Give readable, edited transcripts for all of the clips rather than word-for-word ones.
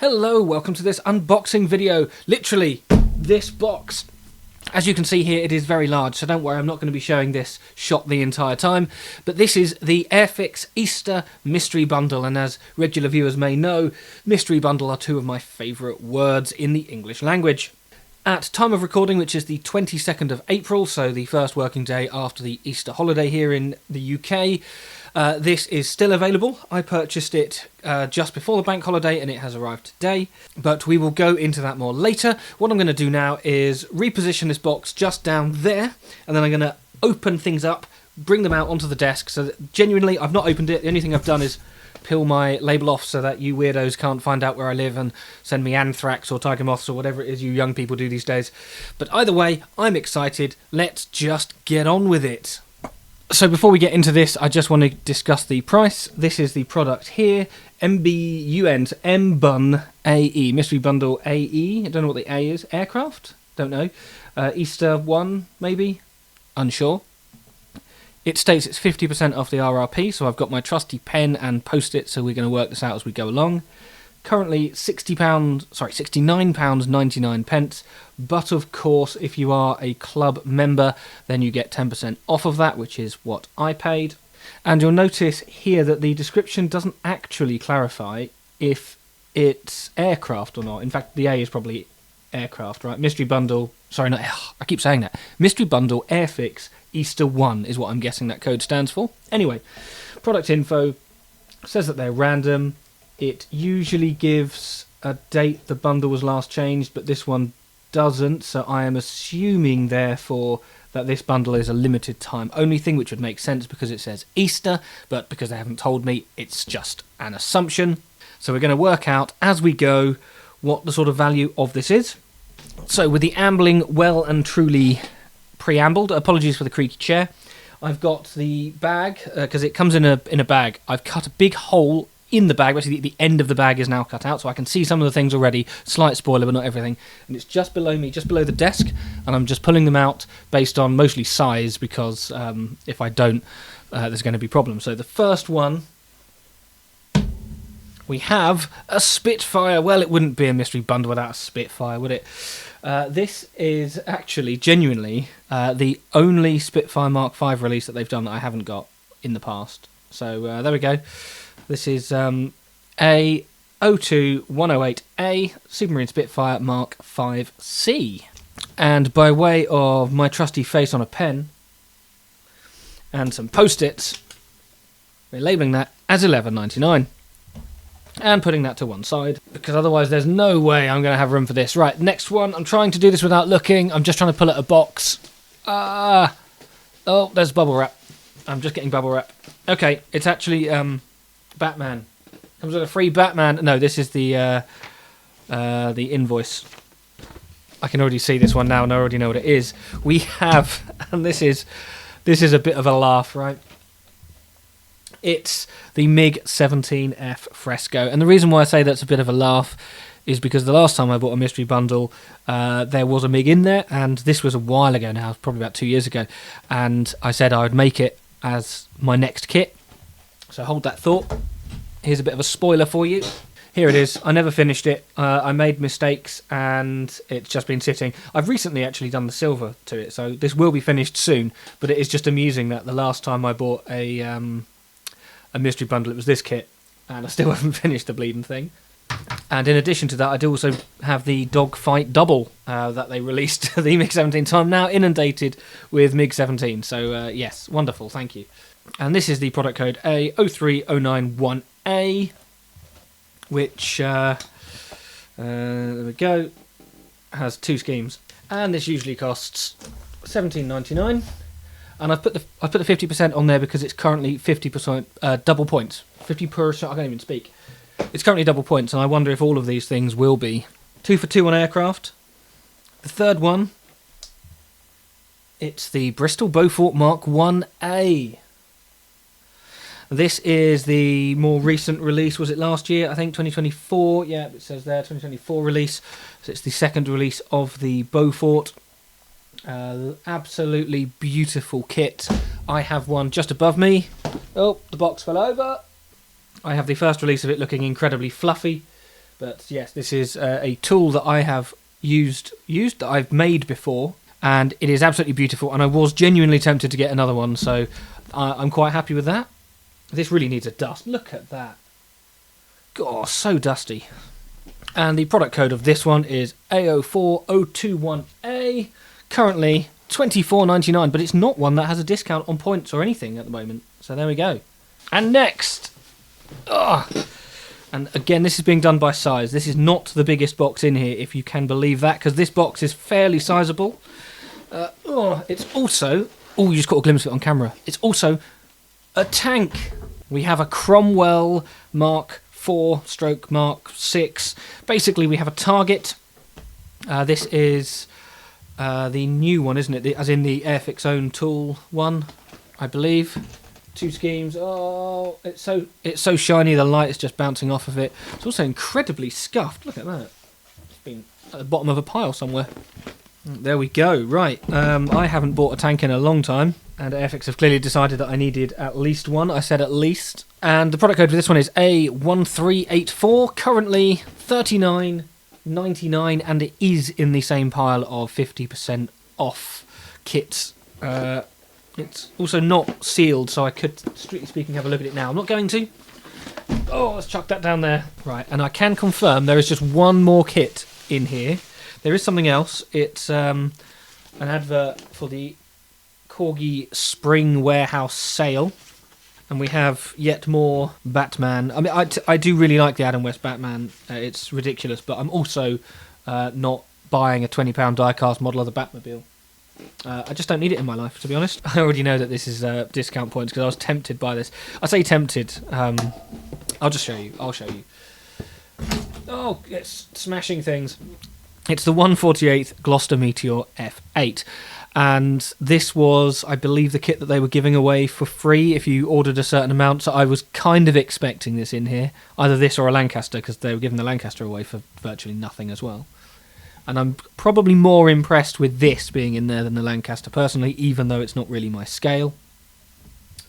Hello, welcome to this unboxing video. Literally, this box. As you can see here, it is very large, so don't worry, I'm not going to be showing this shot the entire time. But this is the Airfix Easter Mystery Bundle, and as regular viewers may know, Mystery Bundle are two of my favourite words in the English language. At time of recording, which is the 22nd of April, so the first working day after the Easter holiday here in the UK, this is still available. I purchased it just before the bank holiday and it has arrived today, but we will go into that more later. What I'm going to do now is reposition this box just down there, and then I'm going to open things up, bring them out onto the desk, so that genuinely I've not opened it. The only thing I've done is peel my label off so that you weirdos can't find out where I live and send me anthrax or tiger moths or whatever it is you young people do these days. But either way, I'm excited. Let's just get on with it. So before we get into this, I just want to discuss the price. This is the product here, MBUN, M-Bun AE, Mystery Bundle AE. I don't know what the A is. Aircraft? Don't know. Easter 1, maybe? Unsure. It states it's 50% off the RRP, so I've got my trusty pen and post-it, so we're going to work this out as we go along. Currently £69.99, but of course, if you are a club member, then you get 10% off of that, which is what I paid. And you'll notice here that the description doesn't actually clarify if it's aircraft or not. In fact, the A is probably aircraft, right? Mystery Bundle, sorry, not, I keep saying that. Mystery Bundle Airfix Easter 1 is what I'm guessing that code stands for. Anyway, product info says that they're random. It usually gives a date the bundle was last changed, but this one doesn't, so I am assuming, therefore, that this bundle is a limited time only thing, which would make sense because it says Easter, but because they haven't told me, it's just an assumption. So we're going to work out, as we go, what the sort of value of this is. So with the ambling well and truly preambled, apologies for the creaky chair, I've got the bag, because it comes in a bag. I've cut a big hole in the bag. Basically the end of the bag is now cut out, so I can see some of the things already. Slight spoiler, but not everything. And it's just below me, just below the desk, and I'm just pulling them out based on mostly size, because if I don't, there's going to be problems. So the first one, we have a Spitfire. Well, it wouldn't be a mystery bundle without a Spitfire, would it? This is actually, genuinely, the only Spitfire Mark V release that they've done that I haven't got in the past. So there we go. This is a 02108A Supermarine Spitfire Mark 5C. And by way of my trusty face on a pen and some post-its, we're labelling that as $11.99. And putting that to one side, because otherwise there's no way I'm going to have room for this. Right, next one. I'm trying to do this without looking. I'm just trying to pull out a box. Oh, there's bubble wrap. I'm just getting bubble wrap. Okay, it's actually Batman. Comes with a free Batman. No, this is the invoice. I can already see this one now, and I already know what it is. We have, and this is a bit of a laugh, right? It's the MiG-17F Fresco, and the reason why I say that's a bit of a laugh is because the last time I bought a mystery bundle, there was a MiG in there, and this was a while ago now, probably about 2 years ago, and I said I would make it as my next kit. So hold that thought. Here's a bit of a spoiler for you. Here it is. I never finished it. I made mistakes, and it's just been sitting. I've recently actually done the silver to it, so this will be finished soon, but it is just amusing that the last time I bought a mystery bundle, it was this kit, and I still haven't finished the bleeding thing. And in addition to that, I do also have the Dogfight Double that they released, the MiG-17, so I'm now inundated with MiG-17, so yes, wonderful, thank you. And this is the product code A03091A, which, there we go, has two schemes. And this usually costs $17.99. And I've put the 50% on there because it's currently 50% double points. 50%, I can't even speak. It's currently double points, and I wonder if all of these things will be. 2 for 2 on aircraft. The third one, it's the Bristol Bowfort Mark 1A. This is the more recent release. Was it last year? I think 2024. Yeah, it says there, 2024 release. So it's the second release of the Bowfort. Absolutely beautiful kit. I have one just above me. Oh, the box fell over. I have the first release of it looking incredibly fluffy, But yes, this is a tool that I have used that I've made before, and it is absolutely beautiful, and I was genuinely tempted to get another one, so I'm quite happy with that. This really needs a dust. Look at that. God, so dusty. And the product code of this one is A04021A, currently $24.99, but it's not one that has a discount on points or anything at the moment. So there we go. And next, and again, this is being done by size. This is not the biggest box in here, if you can believe that, because this box is fairly sizable. It's also, you just got a glimpse of it on camera. It's also a tank. We have a Cromwell Mark 4/Mark 6. Basically, we have a target. This is the new one, isn't it? As in the Airfix own tool one, I believe. 2 schemes. Oh, it's so shiny. The light is just bouncing off of it. It's also incredibly scuffed. Look at that. It's been at the bottom of a pile somewhere. There we go. Right. I haven't bought a tank in a long time, and Airfix have clearly decided that I needed at least one. I said at least. And the product code for this one is A1384. Currently $39.99, and it is in the same pile of 50% off kits. It's also not sealed, so I could, strictly speaking, have a look at it now. I'm not going to. Oh, let's chuck that down there. Right, and I can confirm there is just one more kit in here. There is something else. It's an advert for the Corgi Spring Warehouse Sale. And we have yet more Batman. I mean, I do really like the Adam West Batman. It's ridiculous, but I'm also not buying a £20 die-cast model of the Batmobile. I just don't need it in my life, to be honest. I already know that this is discount points because I was tempted by this. I say tempted. I'll just show you. I'll show you. Oh, it's smashing things. It's the 1/48th Gloster Meteor F8. And this was, I believe, the kit that they were giving away for free if you ordered a certain amount. So I was kind of expecting this in here. Either this or a Lancaster, because they were giving the Lancaster away for virtually nothing as well. And I'm probably more impressed with this being in there than the Lancaster personally, even though it's not really my scale.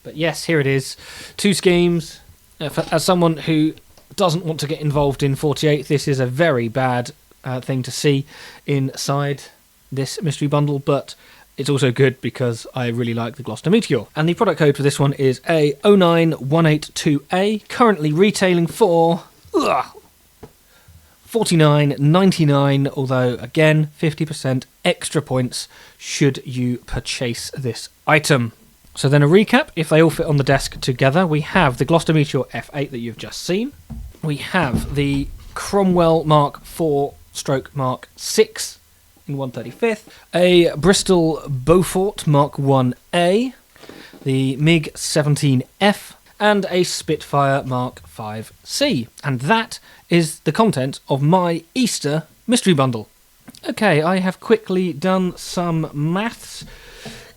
But yes, here it is. 2 schemes. As someone who doesn't want to get involved in 48, this is a very bad thing to see inside this mystery bundle, but it's also good because I really like the Gloster Meteor. And the product code for this one is A09182A, currently retailing for $49.99, although again 50% extra points should you purchase this item. So then a recap, if they all fit on the desk together, we have the Gloster Meteor F8 that you've just seen. We have the Cromwell Mark 4/Mark 6 in 1/35th, a Bristol Bowfort Mark 1A, the MiG 17F, and a Spitfire Mark 5C. And that is the content of my Easter mystery bundle. Okay, I have quickly done some maths.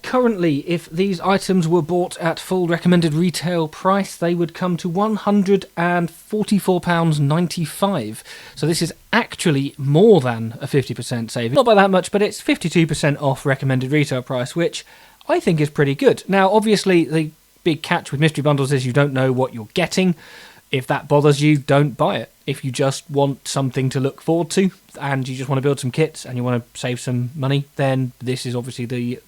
Currently, if these items were bought at full recommended retail price, they would come to £144.95. So this is actually more than a 50% saving. Not by that much, but it's 52% off recommended retail price, which I think is pretty good. Now, obviously, the big catch with mystery bundles is you don't know what you're getting. If that bothers you, don't buy it. If you just want something to look forward to and you just want to build some kits and you want to save some money, then this is obviously the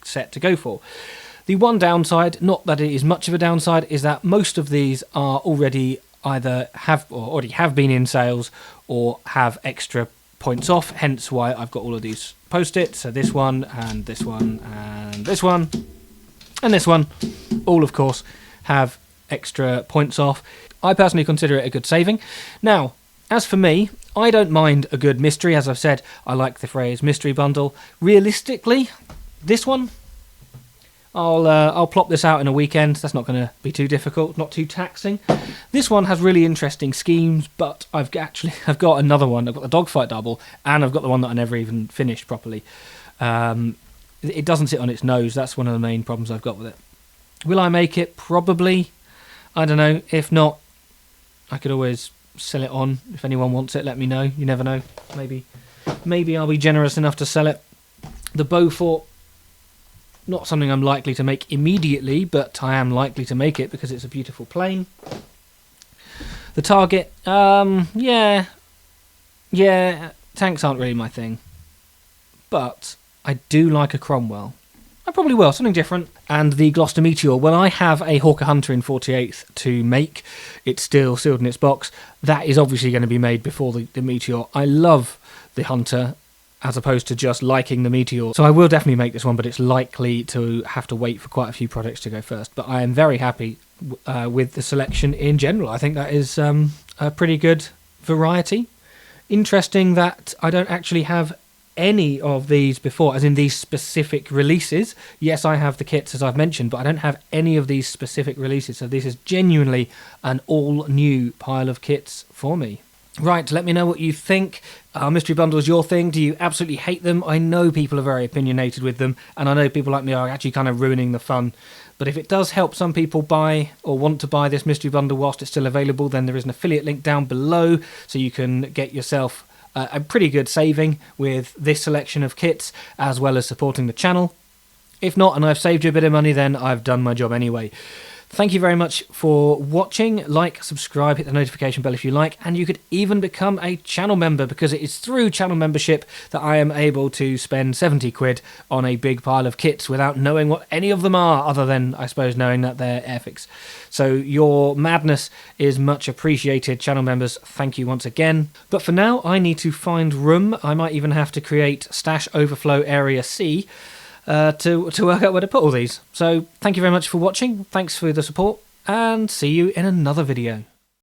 set to go for. The one downside, not that it is much of a downside, is that most of these are already either already have been in sales or have extra points off, hence why I've got all of these post-its. So this one and this one and this one and this one all, of course, have extra points off. I personally consider it a good saving. Now, as for me, I don't mind a good mystery. As I've said, I like the phrase mystery bundle. Realistically, this one, I'll plop this out in a weekend. That's not going to be too difficult, not too taxing. This one has really interesting schemes, but I've got another one. I've got the dogfight double, and I've got the one that I never even finished properly. It doesn't sit on its nose. That's one of the main problems I've got with it. Will I make it? Probably. I don't know. If not, I could always sell it on. If anyone wants it, let me know. You never know. Maybe I'll be generous enough to sell it. The Bowfort, not something I'm likely to make immediately, but I am likely to make it because it's a beautiful plane. The target, yeah, Yeah, tanks aren't really my thing. But I do like a Cromwell. I probably will, something different. And the Gloster Meteor, well, I have a Hawker Hunter in 48th to make. It's still sealed in its box. That is obviously going to be made before the Meteor. I love the Hunter as opposed to just liking the Meteor. So I will definitely make this one, but it's likely to have to wait for quite a few projects to go first. But I am very happy with the selection in general. I think that is a pretty good variety. Interesting that I don't actually have any of these before, as in these specific releases. Yes, I have the kits as I've mentioned, but I don't have any of these specific releases, so this is genuinely an all new pile of kits for me. Right, let me know what you think. Are mystery bundles your thing? Do you absolutely hate them? I know people are very opinionated with them, and I know people like me are actually kind of ruining the fun. But if it does help some people buy or want to buy this mystery bundle whilst it's still available, then there is an affiliate link down below, so you can get yourself a pretty good saving with this selection of kits, as well as supporting the channel. If not, and I've saved you a bit of money, then I've done my job anyway. Thank you very much for watching. Like, subscribe, hit the notification bell if you like, and you could even become a channel member, because it is through channel membership that I am able to spend 70 quid on a big pile of kits without knowing what any of them are, other than, I suppose, knowing that they're Airfix. So your madness is much appreciated, channel members. Thank you once again. But for now, I need to find room. I might even have to create Stash Overflow Area C to work out where to put all these. So thank you very much for watching, thanks for the support, and see you in another video.